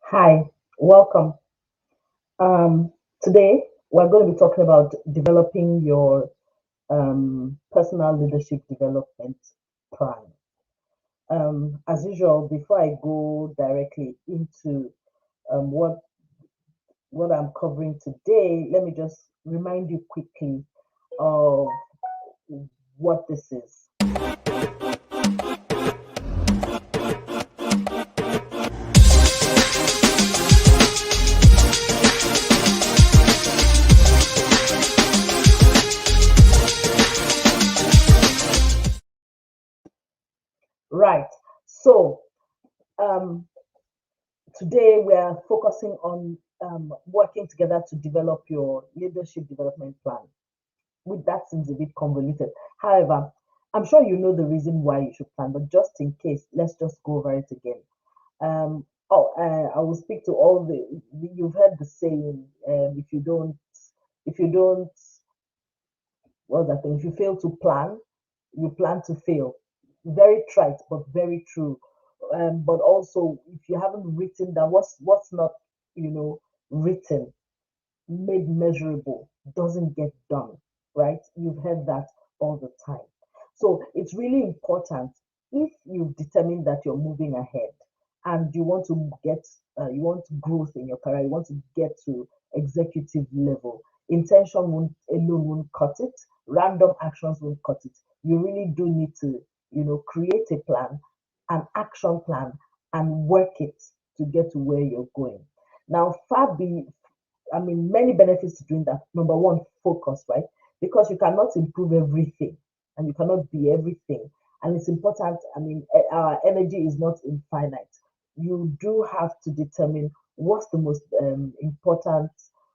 Hi, welcome. Um, Today, we're going to be talking about developing your personal leadership development plan. As usual, before I go directly into um, what what I'm covering today, let me just remind you quickly of what this is. Right. So, um, today we are focusing on working together to develop your leadership development plan. With that seems a bit convoluted. However, I'm sure you know the reason why you should plan, but just in case, let's just go over it again. I will speak to all you've heard the saying, if you don't, what's that thing? If you fail to plan, you plan to fail. Very trite, but very true. But also, if you haven't written down what's not, you know, written, made measurable, doesn't get done, right? You've heard that all the time. So it's really important if you've determined that you're moving ahead and you want to you want growth in your career, you want to get to executive level. Intention won't, alone won't cut it. Random actions won't cut it. You really do need to, create a plan, an action plan, and work it to get to where you're going. Now, many benefits to doing that. Number one, focus, right? Because you cannot improve everything and you cannot be everything. And it's important, our energy is not infinite. You do have to determine what's the most important,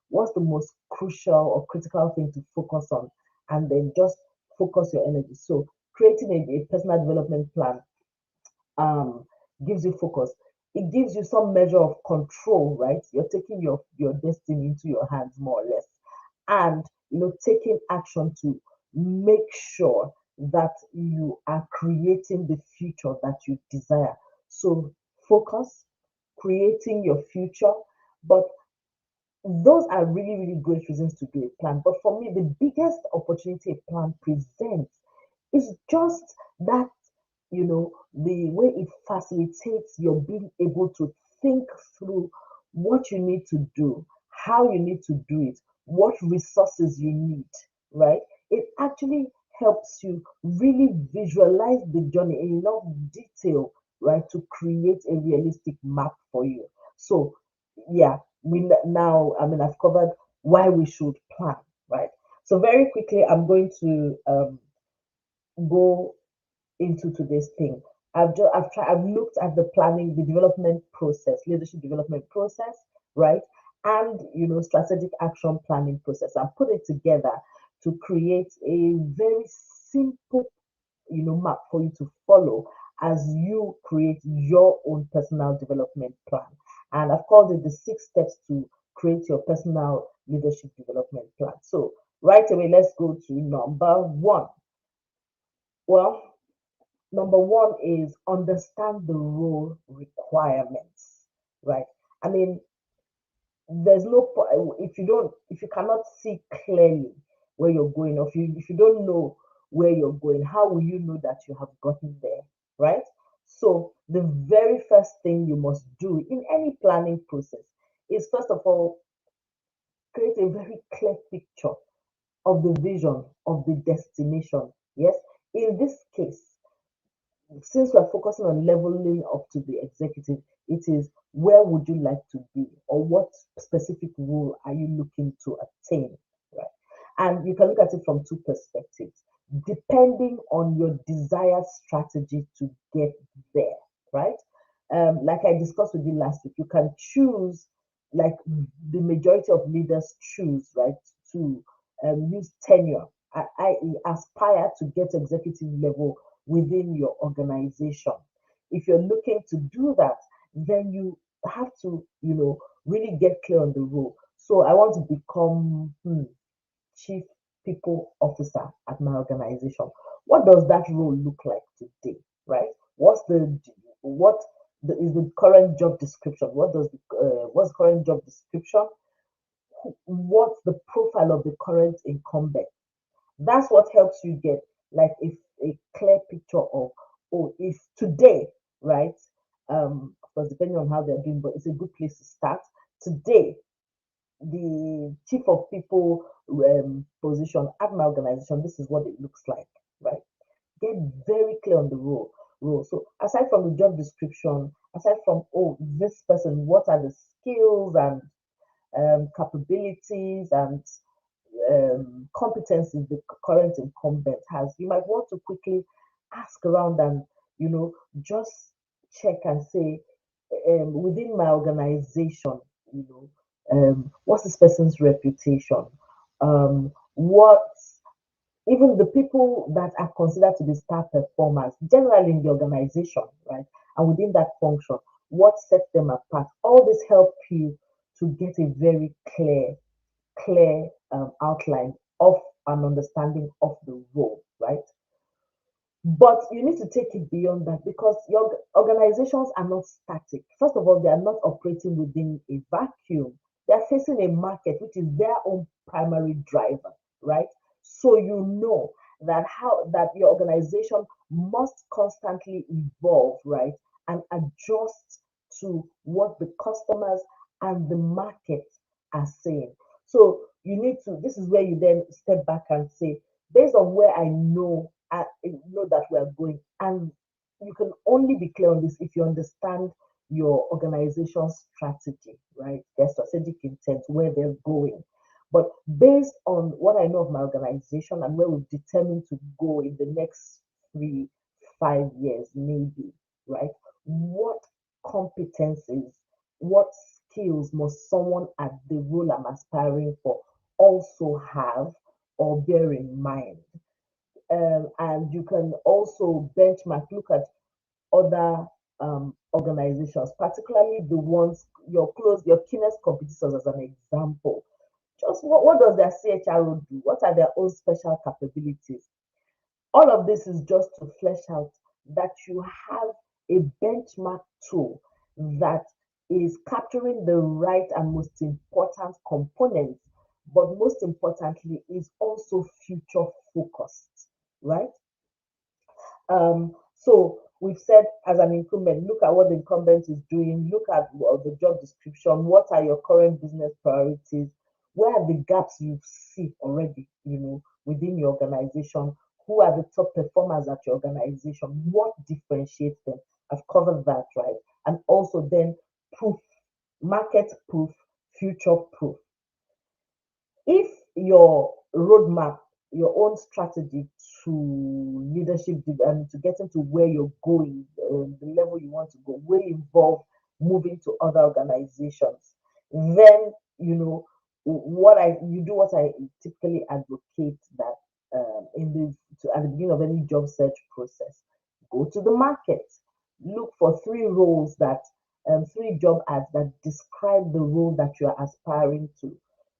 what's the most crucial or critical thing to focus on, and then just focus your energy. So, creating a personal development plan um, gives you focus. It gives you some measure of control, right? You're taking your destiny into your hands more or less, and taking action to make sure that you are creating the future that you desire. So focus, creating your future, but those are really, really great reasons to do a plan. But for me, the biggest opportunity a plan presents is just that, the way it facilitates your being able to think through what you need to do, how you need to do it, what resources you need, right? It actually helps you really visualize the journey in enough detail, right, to create a realistic map for you. So, yeah, I've covered why we should plan, right? So, very quickly, I'm going to go into today's thing. I've looked at the planning, the development process, leadership development process, right? And strategic action planning process and put it together to create a very simple, map for you to follow as you create your own personal development plan. And I've called it the 6 steps to create your personal leadership development plan. So right away, let's go to number one. Well, number one is understand the role requirements, right? I mean, there's no if you cannot see clearly where you're going, or if you don't know where you're going, how will you know that you have gotten there, right? So the very first thing you must do in any planning process is, first of all, create a very clear picture of the vision, of the destination. Yes, in this case, since we're focusing on leveling up to the executive, it is, where would you like to be, or what specific role are you looking to attain, right? And you can look at it from two perspectives, depending on your desired strategy to get there, right? Like I discussed with you last week, you can choose, like the majority of leaders choose, right, to use tenure, i.e., aspire to get executive level within your organization. If you're looking to do that, then you have to, really get clear on the role. So I want to become chief people officer at my organization. What does that role look like today, right? What is the current job description. What's the current job description? What's the profile of the current incumbent? That's what helps you get like a clear picture of, oh, if today, right? Of course, depending on how they're doing, but it's a good place to start. Today, the chief of people position at my organization, this is what it looks like, right? Get very clear on the role. So aside from the job description, aside from, oh, this person, what are the skills and capabilities and competencies the current incumbent has, you might want to quickly ask around and, just check and say, within my organization, what's this person's reputation? What's even the people that are considered to be star performers generally in the organization, right? And within that function, what sets them apart? All this help you to get a very clear outline of an understanding of the role, right? But you need to take it beyond that because your organizations are not static. First of all, they are not operating within a vacuum. They are facing a market which is their own primary driver, right? So you know that how that your organization must constantly evolve, right? And adjust to what the customers and the market are saying. So you need to, this is where you then step back and say, based on where I know that we are going, and you can only be clear on this if you understand your organization's strategy, right? Their strategic intent, where they're going. But based on what I know of my organization and where we've determined to go in the next 3, 5 years, maybe, right? What competencies, what skills must someone at the role I'm aspiring for also have or bear in mind? And you can also benchmark, look at other organizations, particularly the ones your keenest competitors as an example. Just what does their CHRO do? What are their own special capabilities? All of this is just to flesh out that you have a benchmark tool that is capturing the right and most important components, but most importantly, is also future focused, right? So we've said as an incumbent, look at what the incumbent is doing, look at the job description, what are your current business priorities, where are the gaps you see already, within your organization, who are the top performers at your organization, what differentiates them. I've covered that, right? And also then proof, market proof, future proof. If your roadmap, your own strategy to leadership and to getting to where you're going, the level you want to go, will involve moving to other organizations, then what I typically advocate that at the beginning of any job search process, go to the market, look for three job ads that describe the role that you are aspiring to.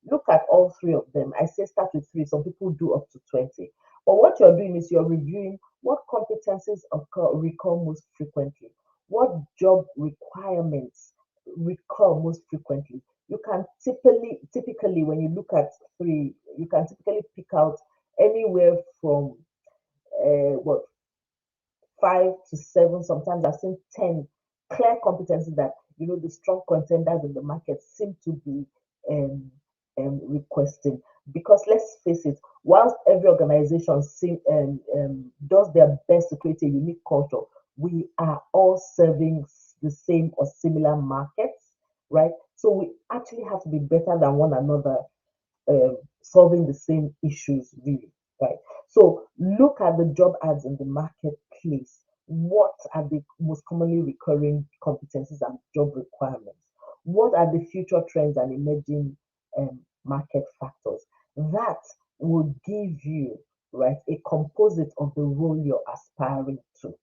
Look at all three of them. I say start with three. Some people do up to 20. But what you're doing is you're reviewing what competencies recur most frequently, what job requirements recur most frequently. You can typically, when you look at three, you can typically pick out anywhere from what 5 to 7. Sometimes I've seen 10 clear competencies that the strong contenders in the market seem to be um, requesting. Because let's face it, whilst every organization does their best to create a unique culture, we are all serving the same or similar markets, right? So we actually have to be better than one another, solving the same issues, really, right? So look at the job ads in the marketplace. What are the most commonly recurring competencies and job requirements? What are the future trends and emerging market factors? That will give you, right, a composite of the role you're aspiring to,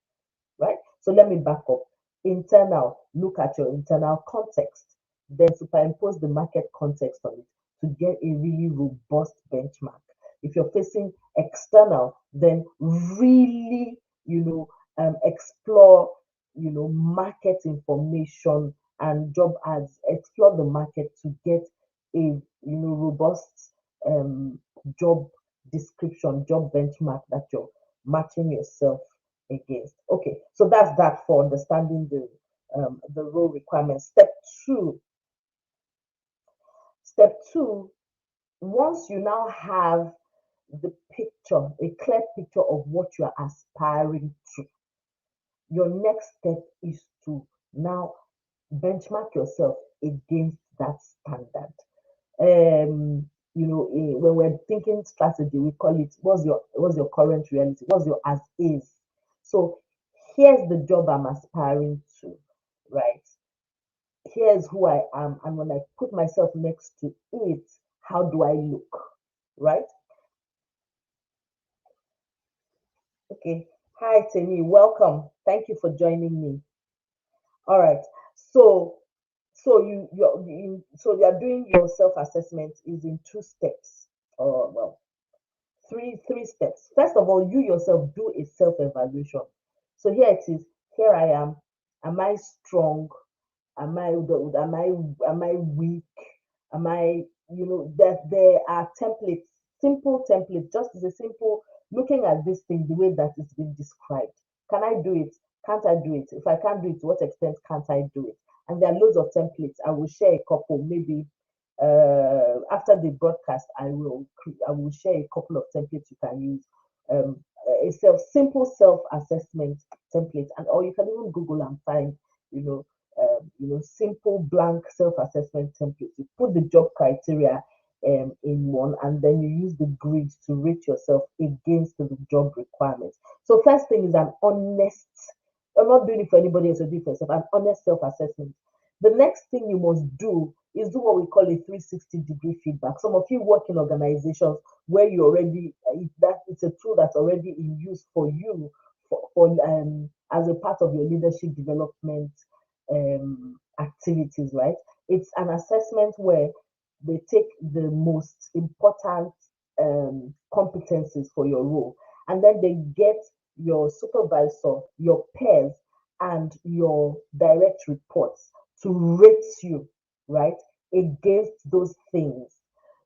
right? So let me back up. Internal, look at your internal context, then superimpose the market context on it to get a really robust benchmark. If you're facing external, then really, explore market information and job ads, explore the market to get a robust um, job description, job benchmark that you're matching yourself against. Okay, so that's that for understanding the role requirements. Two. Step two, once you now have the picture, a clear picture of what you are aspiring to, your next step is to now benchmark yourself against that standard. When we're thinking strategy, we call it what's your current reality, what's your as is. So here's the job I'm aspiring to, right? Here's who I am, and when I put myself next to it, how do I look, right? Okay. Hi, Temi. Welcome. Thank you for joining me. All right. So, you're doing your self-assessment is in two steps, or well, three steps. First of all, you yourself do a self-evaluation. So here it is. Here I am. Am I strong? Am I weak? Am I, that there are templates, simple templates, just as a simple looking at this thing the way that it's been described. Can I do it? Can't I do it? If I can't do it, to what extent can't I do it? And there are loads of templates. I will share a couple, maybe after the broadcast, I will share a couple of templates you can use. A simple self-assessment template, and or you can even Google and find, you know, simple blank self-assessment template. You put the job criteria in one, and then you use the grid to rate yourself against the job requirements. So first thing is an honest. I'm not doing it for anybody else, or do it for yourself. An honest self-assessment. The next thing you must do is do what we call a 360-degree feedback. Some of you work in organizations where you already that it's a tool that's already in use for you for as a part of your leadership development activities, right? It's an assessment where they take the most important competencies for your role, and then they get your supervisor, your peers, and your direct reports to rate you, right, against those things.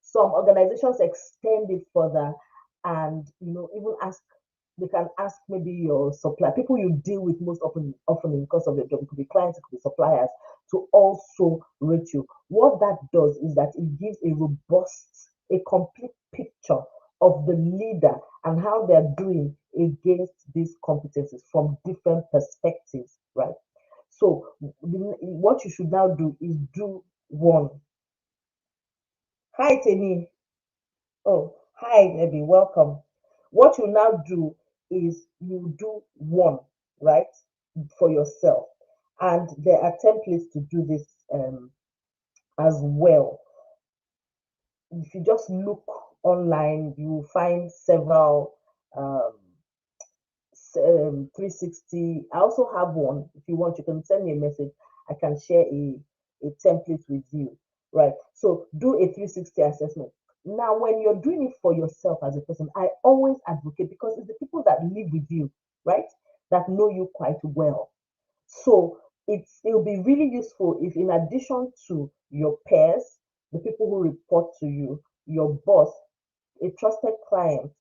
Some organizations extend it further and even ask they can ask maybe your supplier, people you deal with most often in the course of your job, it could be clients, it could be suppliers, to also rate you. What that does is that it gives a complete picture of the leader and how they're doing against these competencies from different perspectives, right? So what you should now do is do one. Hi, Teni. Oh, hi, Debbie. Welcome. What you now do is you do one, right, for yourself. And there are templates to do this as well. If you just look online, you will find several um, 360. I also have one. If you want, you can send me a message. I can share a template with you, right? So do a 360 assessment. Now, when you're doing it for yourself as a person, I always advocate, because it's the people that live with you, right, that know you quite well. So it'll be really useful if, in addition to your peers, the people who report to you, your boss, a trusted client,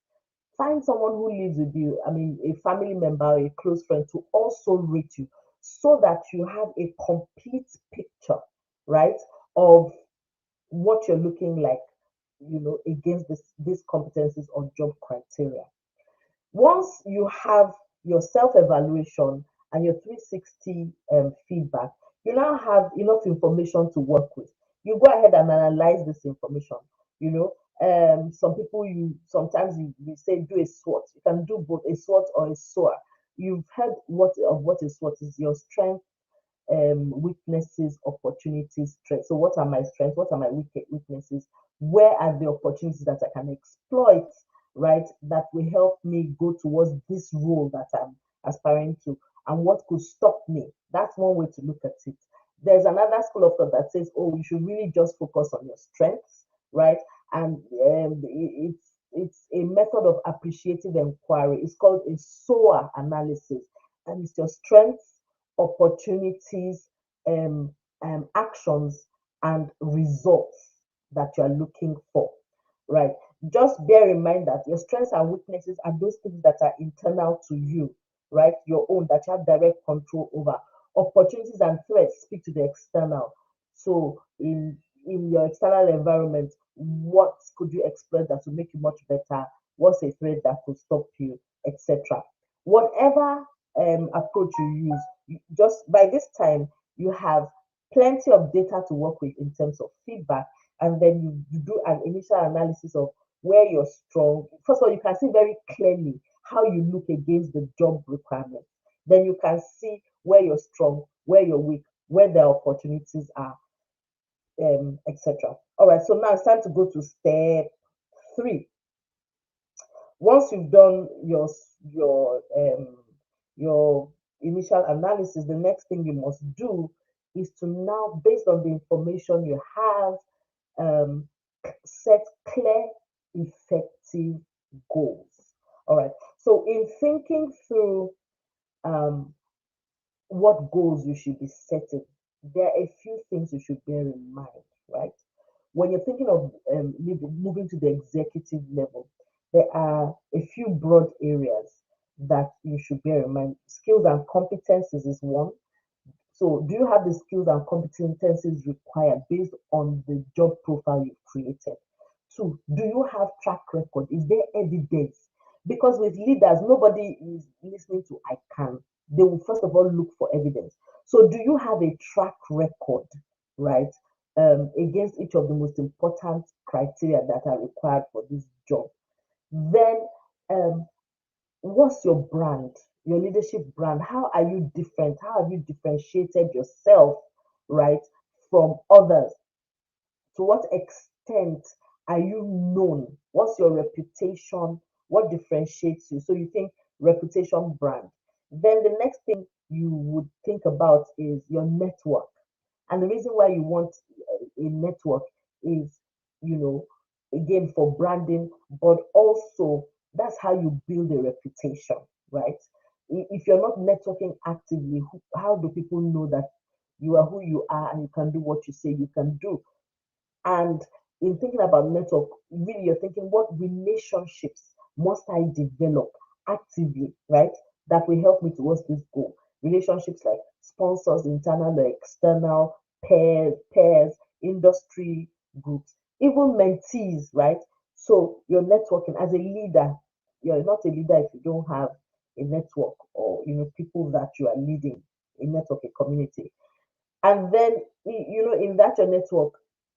find someone who lives with you, I mean, a family member, a close friend, to also rate you, so that you have a complete picture, right, of what you're looking like, against these competencies or job criteria. Once you have your self-evaluation and your 360 feedback, you now have enough information to work with. You go ahead and analyze this information. Some people, you say do a SWOT. You can do both a SWOT or a SOAR. You've heard what a SWOT is: your strength, weaknesses, opportunities, strengths. So what are my strengths? What are my weaknesses? Where are the opportunities that I can exploit, right? That will help me go towards this role that I'm aspiring to. And what could stop me? That's one way to look at it. There's another school of thought that says, oh, you should really just focus on your strengths, right? And it's a method of appreciative inquiry. It's called a SOAR analysis, and it's your strengths, opportunities, actions, and results that you are looking for, right? Just bear in mind that your strengths and weaknesses are those things that are internal to you, right? Your own that you have direct control over. Opportunities and threats speak to the external. So in your external environment, what could you expect that will make you much better? What's a threat that could stop you, etc. Whatever approach you use, just by this time you have plenty of data to work with in terms of feedback, and then you do an initial analysis of where you're strong. First of all, you can see very clearly how you look against the job requirement. Then you can see where you're strong, where you're weak, where the opportunities are, etc. All right, so now it's time to go to step 3. Once you've done your initial analysis, the next thing you must do is to now, based on the information you have, um, set clear, effective goals. All right. So in thinking through um, what goals you should be setting, there are a few things you should bear in mind, right? When you're thinking of moving to the executive level, there are a few broad areas that you should bear in mind. Skills and competencies is one. So, do you have the skills and competencies required based on the job profile you've created? Two, do you have track record? Is there evidence? Because with leaders, nobody is listening to I can. They will first of all look for evidence. So, do you have a track record, right, against each of the most important criteria that are required for this job? Then, um, what's your brand, your leadership brand? How are you different? How have you differentiated yourself, right, from others? To what extent are you known? What's your reputation? What differentiates you? So you think reputation, brand. Then the next thing you would think about is your network. And the reason why you want a network is, you know, again for branding, but also that's how you build a reputation, right? If you're not networking actively, how do people know that you are who you are and you can do what you say you can do? And in thinking about network, really you're thinking, what relationships must I develop actively, right? That will help me towards this goal. Relationships like sponsors, internal or external, peers, industry groups, even mentees, right? So you're networking as a leader. You're not a leader if you don't have a network or people that you are leading, a network, a community. And then in that your network,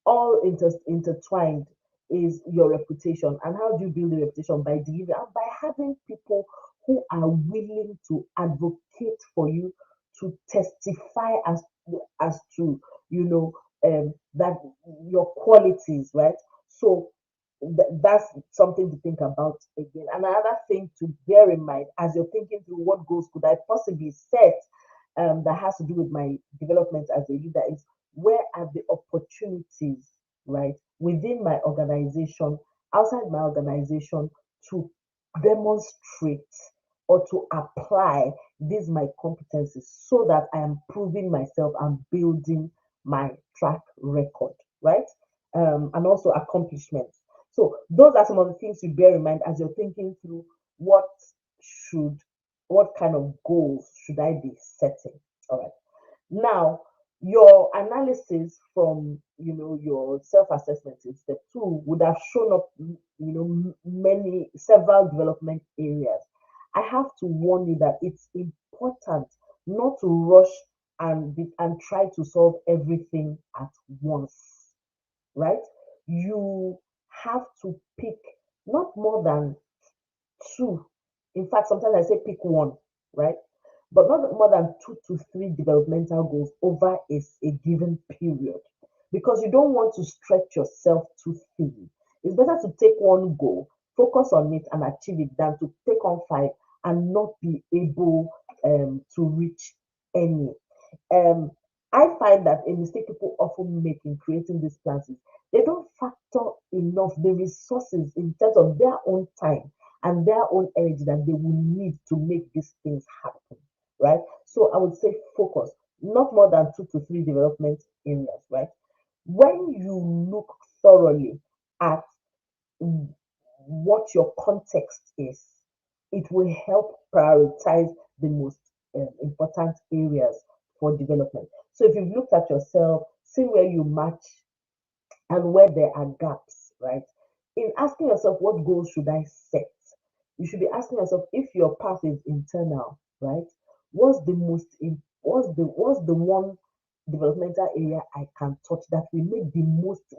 all intertwined is your reputation. And how do you build a reputation? By delivering and by having people who are willing to advocate for you, to testify as to that your qualities, right? So that's something to think about again. And another thing to bear in mind as you're thinking through what goals could I possibly set, that has to do with my development as a leader, is where are the opportunities, right, within my organization, outside my organization, to demonstrate or to apply these my competencies so that I am proving myself and building my track record, right? And also accomplishments. So those are some of the things you bear in mind as you're thinking through should what kind of goals should I be setting? All right. Now, your analysis from your self-assessment in step 2 would have shown up many several development areas. I have to warn you that it's important not to rush and try to solve everything at once, right? You have to pick not more than two. In fact, sometimes I say pick one, right? But not more than 2 to 3 developmental goals over a given period, because you don't want to stretch yourself too thin. It's better to take one goal, focus on it, and achieve it than to take on 5 and not be able to reach any. Um, I find that a mistake people often make in creating these plans is they don't factor enough the resources in terms of their own time and their own energy that they will need to make these things happen, right? So I would say focus, not more than 2 to 3 development areas, right? When you look thoroughly at what your context is, it will help prioritize the most important areas for development. So if you've looked at yourself, see where you match and where there are gaps, right? In asking yourself, what goals should I set? You should be asking yourself, if your path is internal, right? What's the one developmental area I can touch that will make the most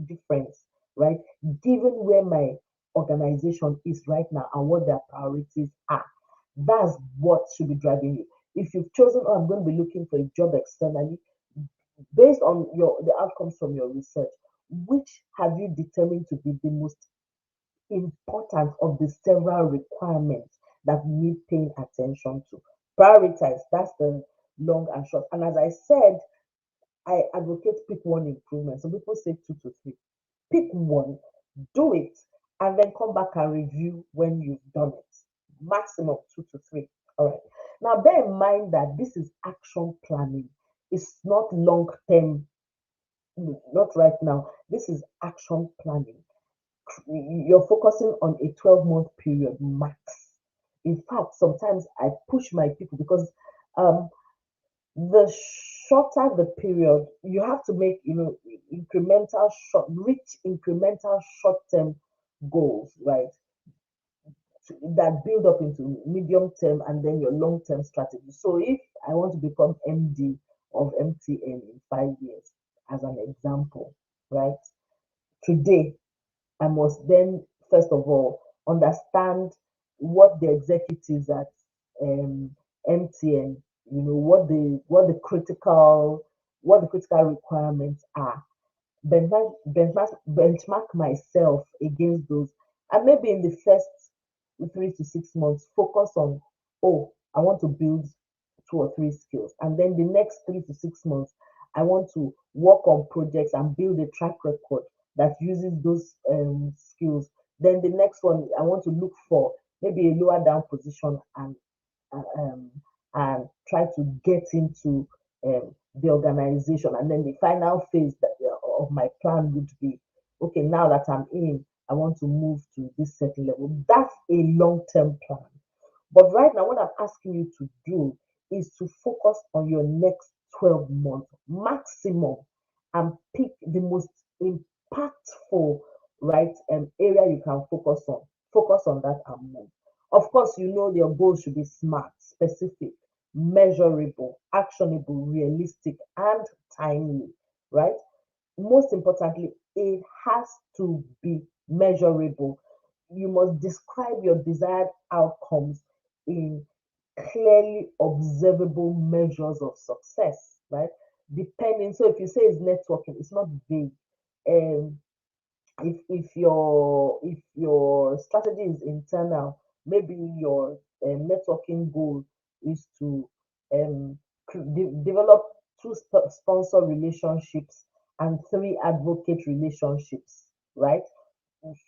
difference, right? Given where my organization is right now and what their priorities are. That's what should be driving you. If you've chosen, oh, I'm going to be looking for a job externally, based on the outcomes from your research, which have you determined to be the most important of the several requirements that need paying attention to? Prioritize. That's the long and short. And as I said, I advocate pick one improvement. Some people say 2 to 3. Pick one, do it, and then come back and review when you've done it. Maximum 2 to 3. All right. Now, bear in mind that this is action planning. It's not long term, not right now. This is action planning. You're focusing on a 12-month period max. In fact, sometimes I push my people because um, the shorter the period, you have to make, incremental reach incremental short-term goals, right? That build up into medium term and then your long term strategy. So if I want to become MD of MTN in 5 years, as an example, right? Today, I must then, first of all, understand what the executives at MTN, what the critical requirements are. Benchmark myself against those, and maybe in the first 3 to 6 months, focus on, oh, I want to build 2 or 3 skills, and then the next 3 to 6 months, I want to work on projects and build a track record that uses those skills. Then the next one, I want to look for maybe a lower down position uh, um, and try to get into the organization. And then the final phase of my plan would be, okay, now that I'm in, I want to move to this certain level. That's a long term plan. But right now, what I'm asking you to do is to focus on your next 12 months maximum and pick the most impactful, right, area you can focus on. Focus on that and move. Of course, your goals should be smart, specific, measurable, actionable, realistic, and timely, right? Most importantly, it has to be measurable. You must describe your desired outcomes in clearly observable measures of success, right? Depending, so if you say it's networking, it's not vague. Um, if your strategy is internal, maybe your networking goal is to develop 2 sponsor relationships and 3 advocate relationships, right?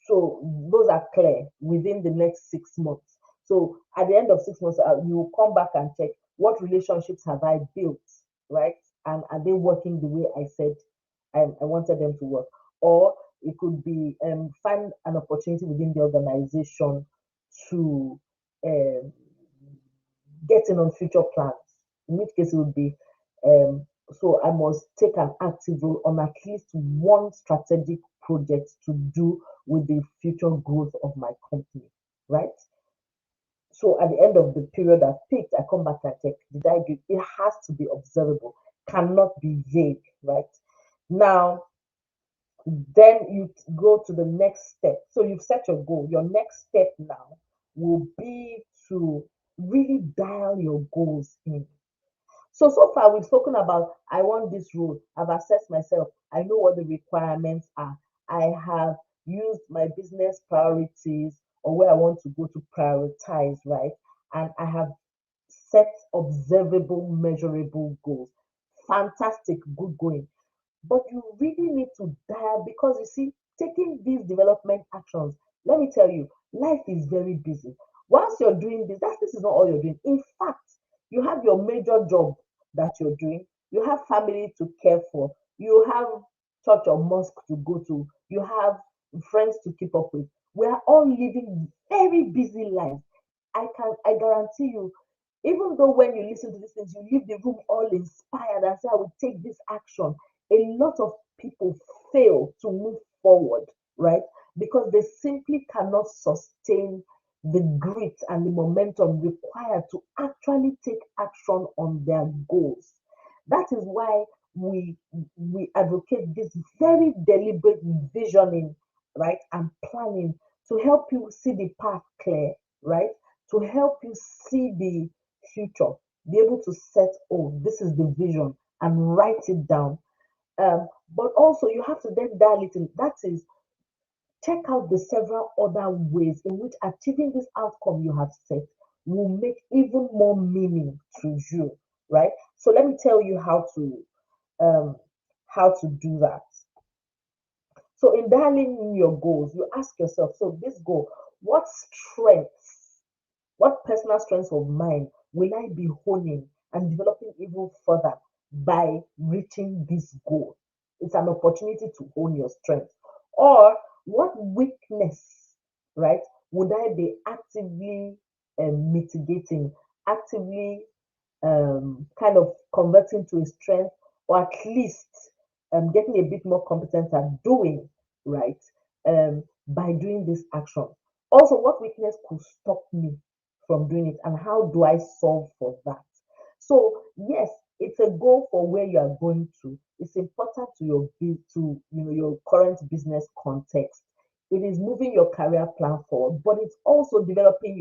So those are clear within the next 6 months. So at the end of 6 months, you will come back and check what relationships have I built, right? And are they working the way I said I wanted them to work? Or it could be find an opportunity within the organization to um, getting on future plans. In which case, it would be so I must take an active role on at least one strategic project to do with the future growth of my company, right? So at the end of the period I've picked, I come back and check, did I do it? Has to be observable, cannot be vague, right? Now, then you go to the next step. So you've set your goal. Your next step now will be to really dial your goals in. So far we've spoken about, I want this role. I've assessed myself. I know what the requirements are. I have used my business priorities or where I want to go to prioritize, right? And I have set observable, measurable goals. Fantastic, good going. But you really need to dial, because you see, taking these development actions, let me tell you, life is very busy. Once you're doing this, this is not all you're doing. In fact, You have your major job that you're doing, you have family to care for, you have church or mosque to go to, you have friends to keep up with. We are all living very busy lives. I guarantee you, even though when you listen to these things, you leave the room all inspired and say, I will take this action. A lot of people fail to move forward, right? Because they simply cannot sustain the grit and the momentum required to actually take action on their goals. That is why we advocate this very deliberate visioning, right, and planning to help you see the path clear, right, to help you see the future, be able to set, oh, this is the vision, and write it down. But also you have to then dial it in. That is, check out the several other ways in which achieving this outcome you have set will make even more meaning to you, right? So let me tell you um, how to do that. So in dialing in your goals, you ask yourself, so this goal, what strengths, what personal strengths of mine will I be honing and developing even further by reaching this goal? It's an opportunity to hone your strength. Or what weakness, right, would I be actively mitigating, actively kind of converting to a strength, or at least getting a bit more competent at doing, right, by doing this action. Also, what weakness could stop me from doing it, and how do I solve for that? So, yes, it's a goal for where you are going to. It's important to your current business context. It is moving your career plan forward, but it's also developing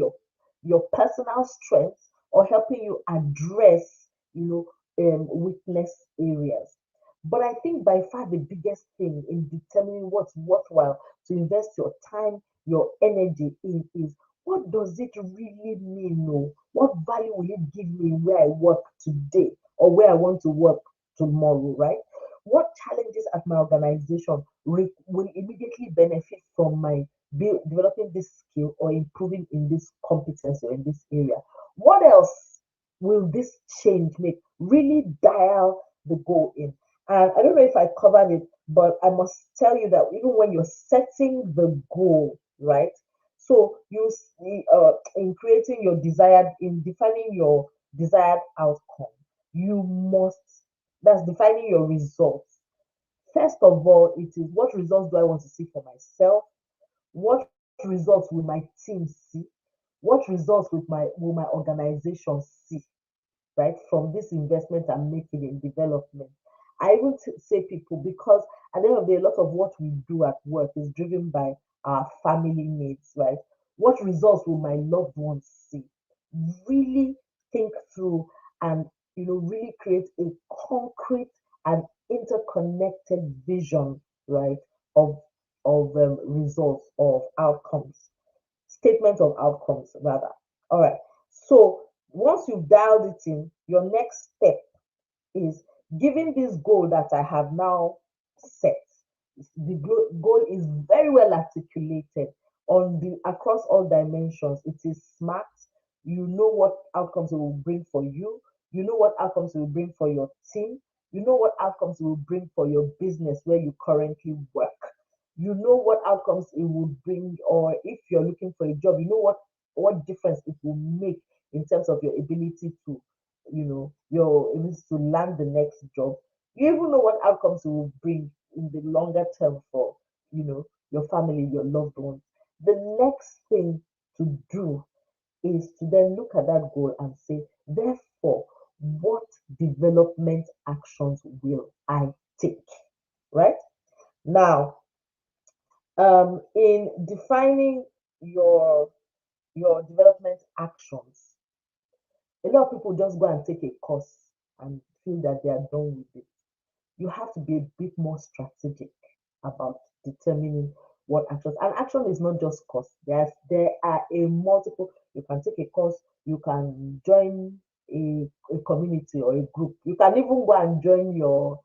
your personal strengths or helping you address, weakness areas. But I think by far the biggest thing in determining what's worthwhile to invest your time, your energy in is, what does it really mean? No, what value will it give me where I work today or where I want to work tomorrow, right? What challenges at my organization will immediately benefit from my developing this skill or improving in this competence or in this area? What else will this change make? Really dial the goal in. And I don't know if I covered it, but I must tell you that even when you're setting the goal, right? So you see, in creating your desired, in defining your desired outcome, you must, that's defining your results. First of all, it is, what results do I want to see for myself? What results will my team see? What results will my organization see, right, from this investment I'm making in development? I even say people, because at the end of the day, a lot of what we do at work is driven by our family needs, right? What results will my loved ones see? Really think through and really create a concrete and interconnected vision, right, of results, of outcomes, statement of outcomes rather. All right. So once you've dialed it in, your next step is, given this goal that I have now set. The goal is very well articulated on the across all dimensions. It is smart. You know what outcomes it will bring for you. You know what outcomes it will bring for your team. You know what outcomes it will bring for your business where you currently work. You know what outcomes it will bring, or if you're looking for a job, you know what difference it will make in terms of your ability to, your ability to land the next job. You even know what outcomes it will bring in the longer term for, your family, your loved ones. The next thing to do is to then look at that goal and say, therefore, what development actions will I take? Right? Now, in defining your development actions, a lot of people just go and take a course and feel that they are done with it. You have to be a bit more strategic about determining what actions. And action is not just course. There are a multiple. You can take a course. You can join a community or a group. You can even go and join your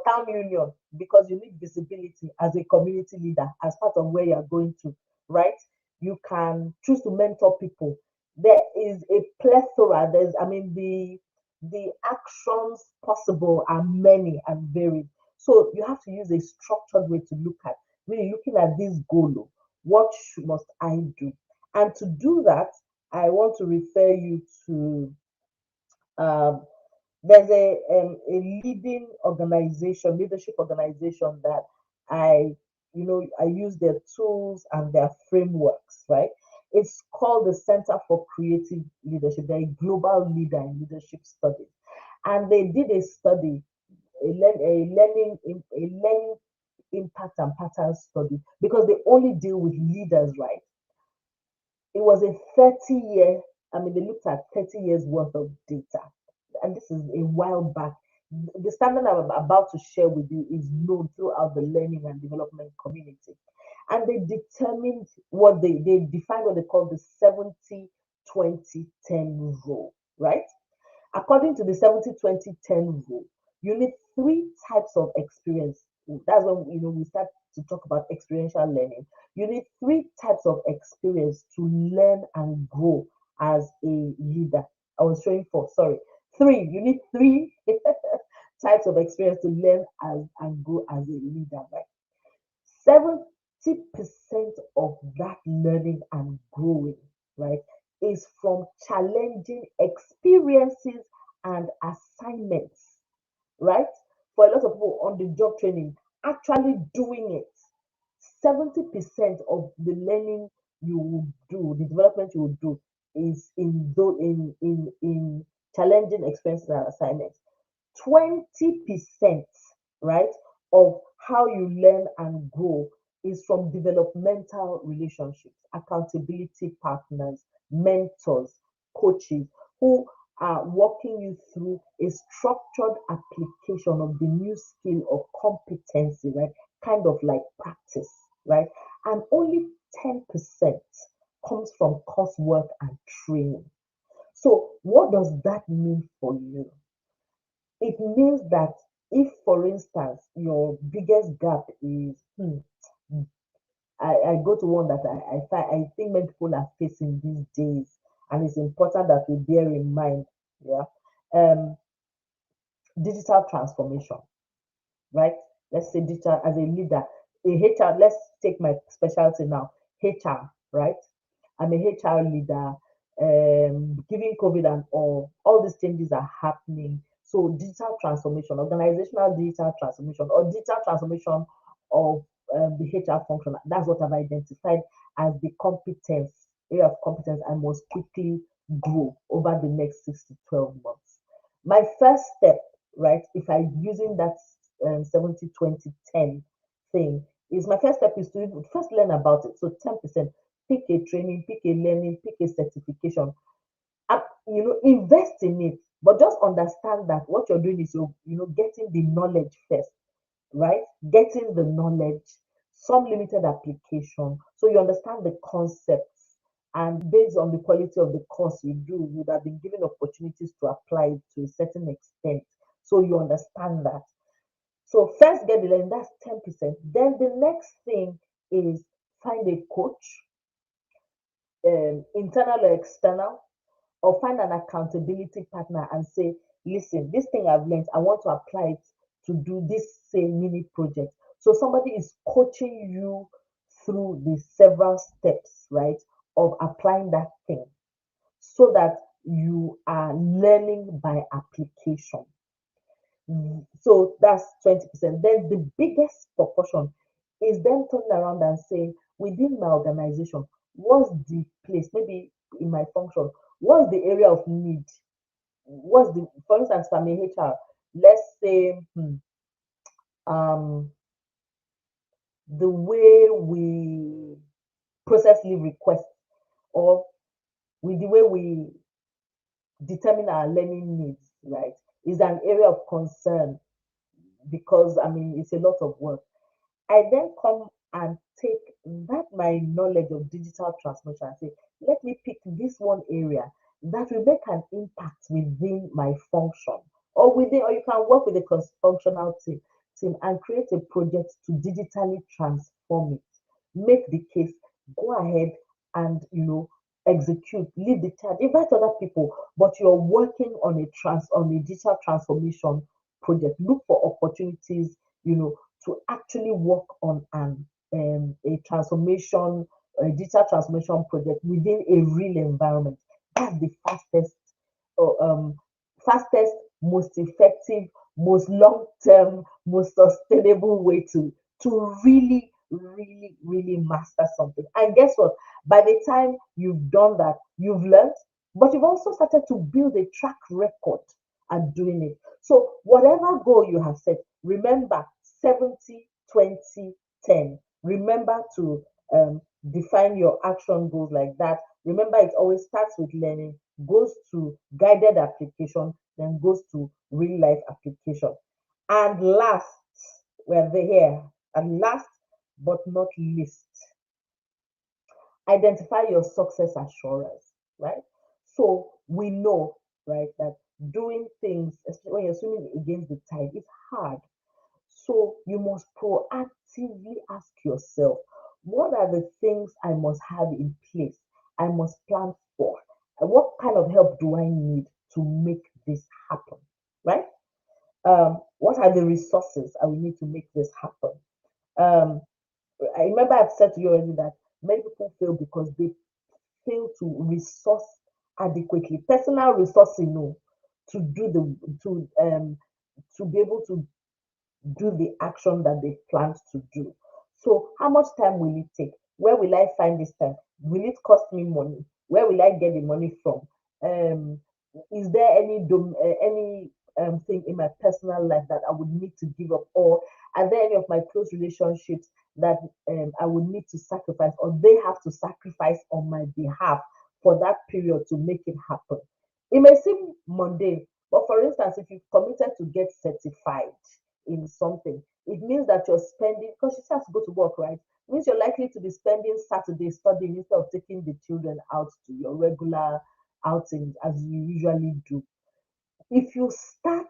town union, because you need visibility as a community leader as part of where you're going to, right? You can choose to mentor people. there is a plethora. There's, I mean, the actions possible are many and varied. So you have to use a structured way to look at, really looking at this goal. Oh, what must I do? And to do that, I want to refer you to um, there's a leading organization, leadership organization that I use their tools and their frameworks, right? It's called the Center for Creative Leadership. They're a global leader in leadership studies, and they did a study, a learning impact and pattern study, because they only deal with leaders, right? It was a 30-year, I mean, they looked at 30 years worth of data. And this is a while back. The standard I'm about to share with you is known throughout the learning and development community. And they determined they defined what they call the 70-20-10 rule, right? According to the 70-20-10 rule, you need three types of experience. That's when we start to talk about experiential learning. You need three types of experience to learn and grow as a leader. I was showing four, sorry. Three. You need three types of experience to learn and grow as a leader, right? 70% of that learning and growing, right, is from challenging experiences and assignments, right? For a lot of people on the job training, actually doing it. 70% of the learning you will do, the development you will do, is in challenging experiences and assignments. 20%, right, of how you learn and grow is from developmental relationships, accountability partners, mentors, coaches who are walking you through a structured application of the new skill or competency, right? Kind of like practice, right? And only 10% comes from coursework and training. So, what does that mean for you? It means that if, for instance, your biggest gap is, I go to one that I think many people are facing these days, and it's important that we bear in mind, yeah, um, digital transformation, right? Let's say digital as a leader, a HR. Let's take my specialty now, HR, right? I'm a HR leader. Given COVID and all these changes are happening. So digital transformation, organizational digital transformation, or digital transformation of the HR function. That's what I've identified as the competence area of competence I must quickly grow over the next 6 to 12 months. My first step, right, if I'm using that 70-20-10 thing, is my first step is to first learn about it. So 10%, pick a training, pick a learning, pick a certification, and invest in it. But just understand that what you're doing is getting the knowledge first, right? Getting the knowledge, some limited application, so you understand the concepts. And based on the quality of the course you do, you would have been given opportunities to apply it to a certain extent. So you understand that. So first get the learning, that's 10%. Then the next thing is find a coach, internal or external, or find an accountability partner and say, listen, this thing I've learned, I want to apply it to do this same mini project. So somebody is coaching you through the several steps, right, of applying that thing, so that you are learning by application. So that's 20%. Then the biggest proportion is them turning around and saying, within my organization, what's the place, maybe in my function, what's the area of need? What's the, for instance, if I'm a HR, let's say um, the way we process leave requests, or with the way we determine our learning needs, right, is an area of concern, because I mean it's a lot of work. I then come and take that my knowledge of digital transformation and say, let me pick this one area that will make an impact within my function, or you can work with a cross-functional team and create a project to digitally transform it. Make the case, go ahead and execute, lead the charge, invite other people, but you're working on a digital transformation project. Look for opportunities, to actually work on a transformation, a digital transformation project within a real environment. That's the uh, um, fastest, most effective, most long-term, most sustainable way to really, really, really master something. And guess what? By the time you've done that, you've learned, but you've also started to build a track record at doing it. So whatever goal you have set, remember 70, 20, 10. Remember to define your action goals like that. Remember, it always starts with learning, goes to guided application, then goes to real life application. And last, we're here. And last but not least, identify your success assurance, right? So we know, right, that doing things, especially when you're swimming against the tide, is hard. So you must proactively ask yourself, what are the things I must have in place? I must plan for. And what kind of help do I need to make this happen? Right? What are the resources I will need to make this happen? Um, I remember I've said to you already that many people fail because they fail to resource adequately. Personal resourcing, no, to do the to be able to do the action that they planned to do. So, how much time will it take? Where will I find this time? Will it cost me money? Where will I get the money from? Um, is there any thing in my personal life that I would need to give up, or are there any of my close relationships that I would need to sacrifice, or they have to sacrifice on my behalf for that period to make it happen? It may seem mundane, but for instance, if you've committed to get certified in something, it means that you're spending, because you still have to go to work, right? It means you're likely to be spending Saturday studying instead of taking the children out to your regular outings as you usually do. If you start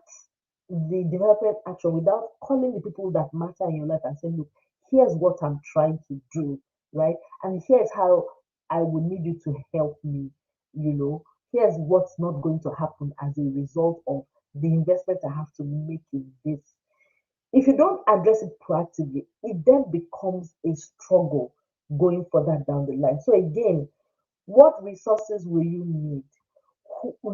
the development action without calling the people that matter in your life and saying, look, here's what I'm trying to do, right? And here's how I would need you to help me, here's what's not going to happen as a result of the investment I have to make in this. If you don't address it proactively, it then becomes a struggle going further down the line. So again, what resources will you need?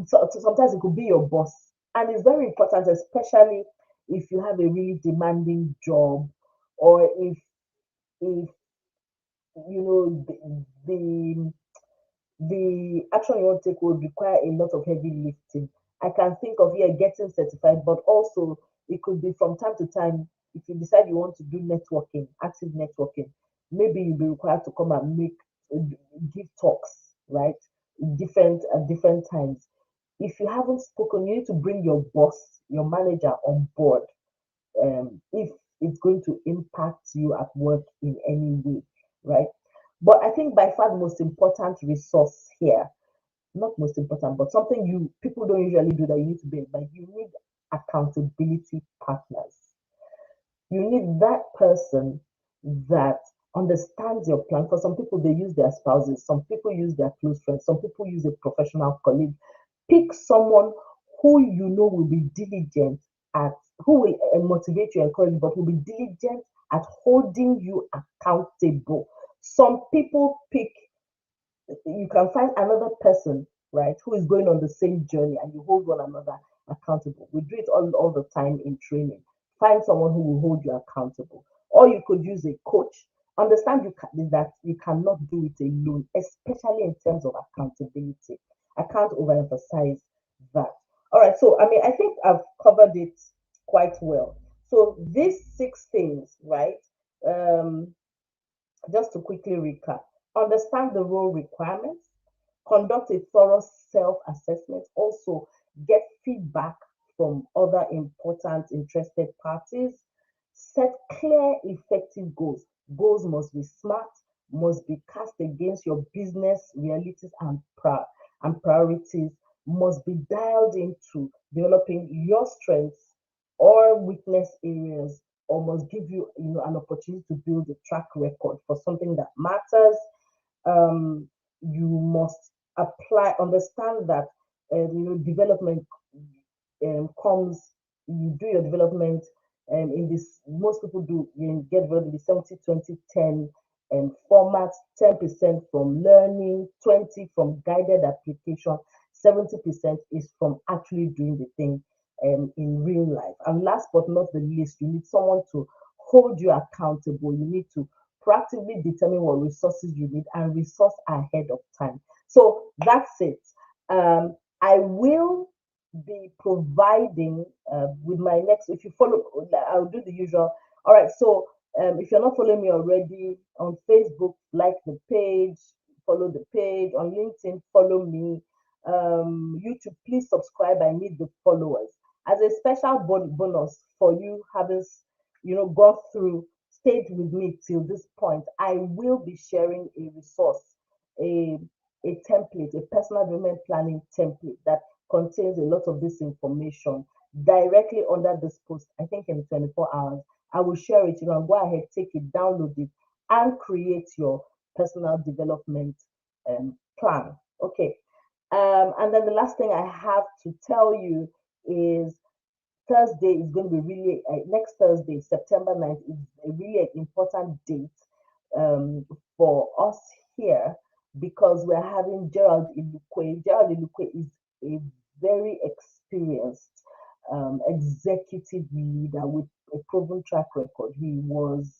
So sometimes it could be your boss, and it's very important, especially if you have a really demanding job, or if the the action you want to take will require a lot of heavy lifting. I can think of, yeah, getting certified, but also it could be from time to time, if you decide you want to do networking, active networking, maybe you'll be required to come and uh, give talks, right? Different at different times. If you haven't spoken, you need to bring your boss, your manager on board, if it's going to impact you at work in any way, right? But I think by far the most important resource here, not most important, but something you people don't usually do that you need to be, but you need accountability partners. You need that person that understands your plan. For some people, they use their spouses, some people use their close friends, some people use a professional colleague. Pick someone who you know will be diligent at, who will motivate you, encourage, but will be diligent at holding you accountable. Some people pick, you can find another person, right, who is going on the same journey, and you hold one another accountable. We do it all the time in training. Find someone who will hold you accountable. Or you could use a coach. Understand that you cannot do it alone, especially in terms of accountability. I can't overemphasize that. All right, so I mean, I think I've covered it quite well. So these six things, right? Um, just to quickly recap, understand the role requirements, conduct a thorough self assessment, also get feedback from other important interested parties, set clear, effective goals. Goals must be smart, must be cast against your business realities and priorities, must be dialed into developing your strengths or weakness areas, or must give you, an opportunity to build a track record for something that matters. Um, you must understand that development comes. You do your development in this. Most people do get developed in the 70-20-10 format. 10% from learning, 20 from guided application, 70% is from actually doing the thing in real life. And last but not the least, you need someone to hold you accountable. You need to proactively determine what resources you need and resource ahead of time. So that's it. I will be providing with my next. If you follow, I'll do the usual. All right. So if you're not following me already on Facebook, like the page, follow the page. On LinkedIn, follow me. YouTube, please subscribe. I need the followers as a special bonus for you having gone through, stayed with me till this point. I will be sharing a resource, a a template, a personal development planning template that contains a lot of this information directly under this post. I think in 24 hours, I will share it. You can go ahead, take it, download it, and create your personal development plan. Okay. And then the last thing I have to tell you is Thursday is going to be really, next Thursday, September 9th, is a really important date for us here because we're having Gerald Ilukwe. Gerald Ilukwe is a very experienced executive leader with a proven track record. He was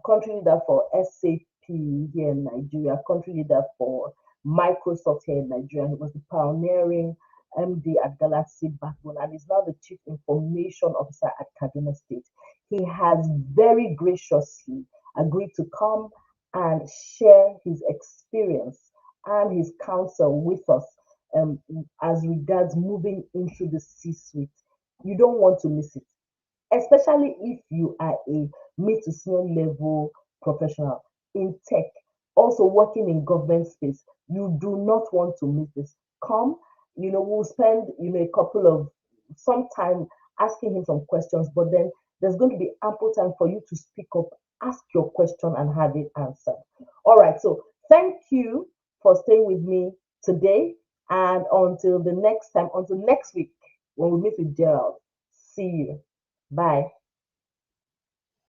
country leader for SAP here in Nigeria, country leader for Microsoft here in Nigeria. He was the pioneering MD at Galaxy Backbone and is now the Chief Information Officer at Kaduna State. He has very graciously agreed to come and share his experience and his counsel with us as regards moving into the C-suite. You don't want to miss it, especially if you are a mid to senior level professional in tech, also working in government space. You do not want to miss this. Come, we'll spend, a couple of some time asking him some questions, but then there's going to be ample time for you to speak up, ask your question, and have it answered. All right, so thank you for staying with me today. And until the next time, until next week, when we meet with Gerald, see you. Bye.